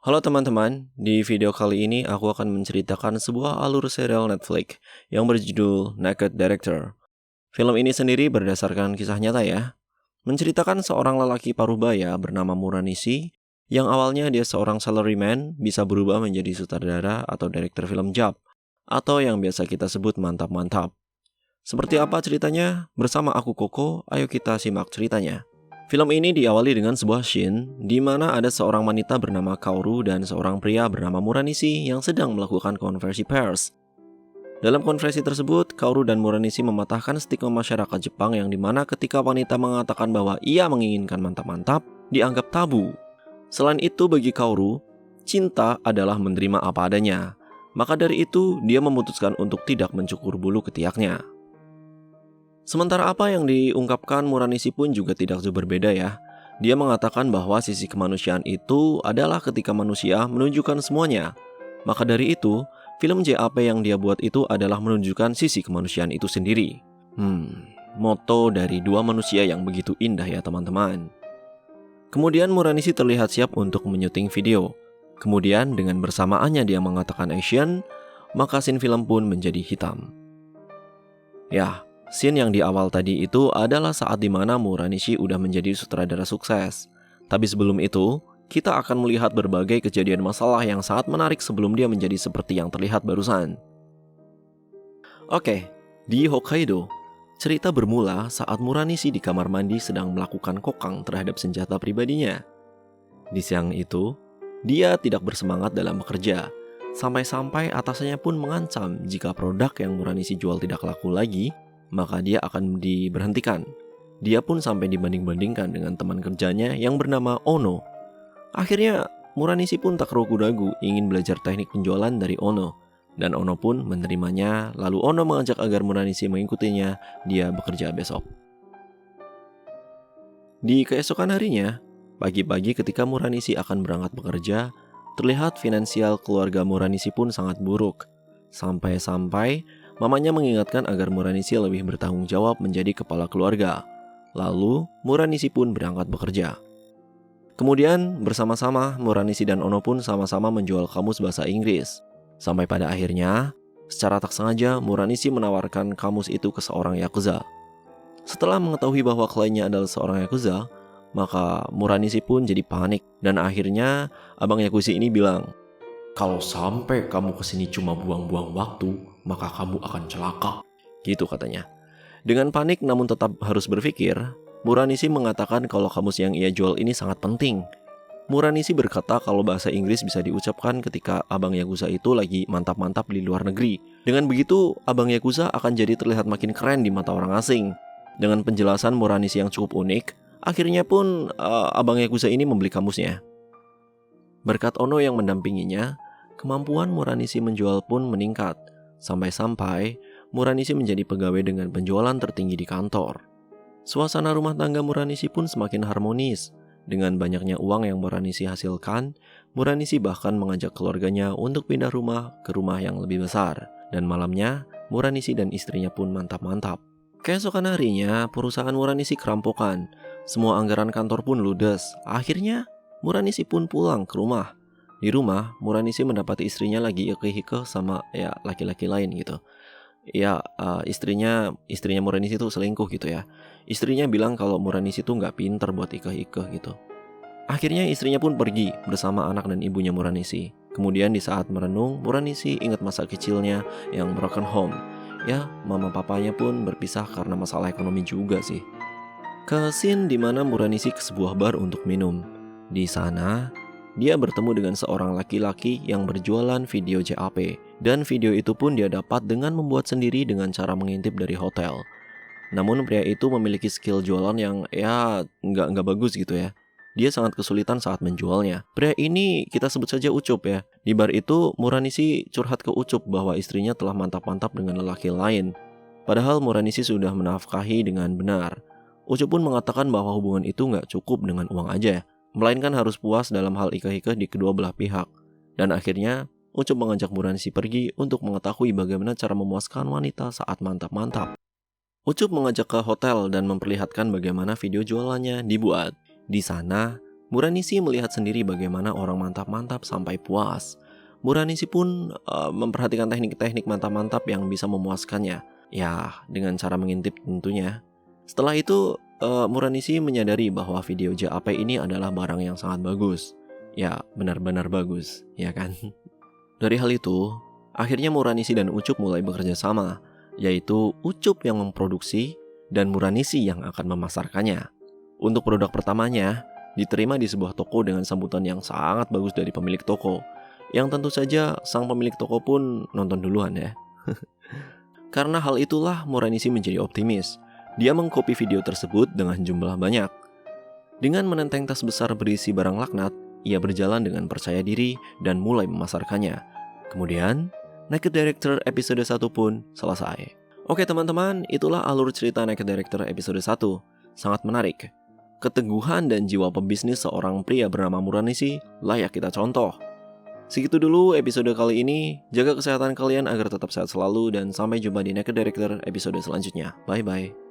Halo teman-teman, di video kali ini aku akan menceritakan sebuah alur serial Netflix yang berjudul Naked Director. Film ini sendiri berdasarkan kisah nyata ya, menceritakan seorang lelaki parubaya bernama Muranishi yang awalnya dia seorang salaryman bisa berubah menjadi sutradara atau direktur film job, atau yang biasa kita sebut mantap-mantap. Seperti apa ceritanya? Bersama aku Koko, ayo kita simak ceritanya. Film ini diawali dengan sebuah scene di mana ada seorang wanita bernama Kaoru dan seorang pria bernama Muranishi yang sedang melakukan konversi pers. Dalam konversi tersebut, Kaoru dan Muranishi mematahkan stigma masyarakat Jepang yang dimana ketika wanita mengatakan bahwa ia menginginkan mantap-mantap, dianggap tabu. Selain itu bagi Kaoru, cinta adalah menerima apa adanya. Maka dari itu, dia memutuskan untuk tidak mencukur bulu ketiaknya. Sementara apa yang diungkapkan Muranishi pun juga tidak jauh berbeda ya. Dia mengatakan bahwa sisi kemanusiaan itu adalah ketika manusia menunjukkan semuanya. Maka dari itu, film JAP yang dia buat itu adalah menunjukkan sisi kemanusiaan itu sendiri. Moto dari dua manusia yang begitu indah ya teman-teman. Kemudian Muranishi terlihat siap untuk menyuting video. Kemudian dengan bersamaannya dia mengatakan action, maka scene film pun menjadi hitam. Ya, scene yang di awal tadi itu adalah saat dimana Muranishi udah menjadi sutradara sukses. Tapi sebelum itu, kita akan melihat berbagai kejadian masalah yang sangat menarik sebelum dia menjadi seperti yang terlihat barusan. Oke, di Hokkaido, cerita bermula saat Muranishi di kamar mandi sedang melakukan kokang terhadap senjata pribadinya. Di siang itu, dia tidak bersemangat dalam bekerja. Sampai-sampai atasannya pun mengancam jika produk yang Muranishi jual tidak laku lagi, maka dia akan diberhentikan. Dia pun sampai dibanding-bandingkan dengan teman kerjanya yang bernama Ono. Akhirnya, Muranishi pun tak ragu-ragu ingin belajar teknik penjualan dari Ono. Dan Ono pun menerimanya, lalu Ono mengajak agar Muranishi mengikutinya, dia bekerja besok. Di keesokan harinya, pagi-pagi ketika Muranishi akan berangkat bekerja, terlihat finansial keluarga Muranishi pun sangat buruk. Sampai-sampai mamanya mengingatkan agar Muranishi lebih bertanggung jawab menjadi kepala keluarga. Lalu, Muranishi pun berangkat bekerja. Kemudian, bersama-sama, Muranishi dan Ono pun sama-sama menjual kamus bahasa Inggris. Sampai pada akhirnya, secara tak sengaja, Muranishi menawarkan kamus itu ke seorang Yakuza. Setelah mengetahui bahwa kliennya adalah seorang Yakuza, maka Muranishi pun jadi panik. Dan akhirnya, abang Yakuza ini bilang, "Kalau sampai kamu kesini cuma buang-buang waktu, maka kamu akan celaka." Gitu katanya. Dengan panik namun tetap harus berpikir, Muranishi mengatakan kalau kamus yang ia jual ini sangat penting. Muranishi berkata kalau bahasa Inggris bisa diucapkan ketika abang Yakuza itu lagi mantap-mantap di luar negeri. Dengan begitu, abang Yakuza akan jadi terlihat makin keren di mata orang asing. Dengan penjelasan Muranishi yang cukup unik, akhirnya pun abang Yakuza ini membeli kamusnya. Berkat Ono yang mendampinginya, kemampuan Muranishi menjual pun meningkat, sampai-sampai Muranishi menjadi pegawai dengan penjualan tertinggi di kantor. Suasana rumah tangga Muranishi pun semakin harmonis. Dengan banyaknya uang yang Muranishi hasilkan, Muranishi bahkan mengajak keluarganya untuk pindah rumah ke rumah yang lebih besar. Dan malamnya, Muranishi dan istrinya pun mantap-mantap. Keesokan harinya, perusahaan Muranishi kerampokan. Semua anggaran kantor pun ludes. Akhirnya, Muranishi pun pulang ke rumah. Di rumah, Muranishi mendapati istrinya lagi ikeh-ikeh sama laki-laki lain gitu. Istrinya Muranishi itu selingkuh gitu ya. Istrinya bilang kalau Muranishi itu nggak pinter buat ikeh-ikeh gitu. Akhirnya istrinya pun pergi bersama anak dan ibunya Muranishi. Kemudian di saat merenung, Muranishi ingat masa kecilnya yang broken home. Ya, mama papanya pun berpisah karena masalah ekonomi juga sih. Ke scene di mana Muranishi ke sebuah bar untuk minum. Di sana, dia bertemu dengan seorang laki-laki yang berjualan video JAP. Dan video itu pun dia dapat dengan membuat sendiri dengan cara mengintip dari hotel. Namun pria itu memiliki skill jualan yang nggak bagus gitu ya. Dia sangat kesulitan saat menjualnya. Pria ini kita sebut saja Ucup ya. Di bar itu Muranishi curhat ke Ucup bahwa istrinya telah mantap-mantap dengan lelaki lain. Padahal Muranishi sudah menafkahi dengan benar. Ucup pun mengatakan bahwa hubungan itu nggak cukup dengan uang aja, melainkan harus puas dalam hal ikah-ikah di kedua belah pihak. Dan akhirnya Ucup mengajak Muranishi pergi untuk mengetahui bagaimana cara memuaskan wanita saat mantap-mantap. Ucup mengajak ke hotel dan memperlihatkan bagaimana video jualannya dibuat. Di sana, Muranisi melihat sendiri bagaimana orang mantap-mantap sampai puas. Muranisi pun memperhatikan teknik-teknik mantap-mantap yang bisa memuaskannya. Ya, dengan cara mengintip tentunya. Setelah itu, Muranisi menyadari bahwa video JAP ini adalah barang yang sangat bagus. Ya, benar-benar bagus, ya kan? Dari hal itu, akhirnya Muranisi dan Ucup mulai bekerja sama, yaitu Ucup yang memproduksi dan Muranisi yang akan memasarkannya. Untuk produk pertamanya, diterima di sebuah toko dengan sambutan yang sangat bagus dari pemilik toko, yang tentu saja sang pemilik toko pun nonton duluan ya. Karena hal itulah Muranisi menjadi optimis. Dia mengcopy video tersebut dengan jumlah banyak. Dengan menenteng tas besar berisi barang laknat, ia berjalan dengan percaya diri dan mulai memasarkannya. Kemudian, Naked Director episode 1 pun selesai. Oke teman-teman, itulah alur cerita Naked Director episode 1. Sangat menarik. Keteguhan dan jiwa pebisnis seorang pria bernama Muranisi layak kita contoh. Segitu dulu episode kali ini. Jaga kesehatan kalian agar tetap sehat selalu dan sampai jumpa di Naked Director episode selanjutnya. Bye-bye.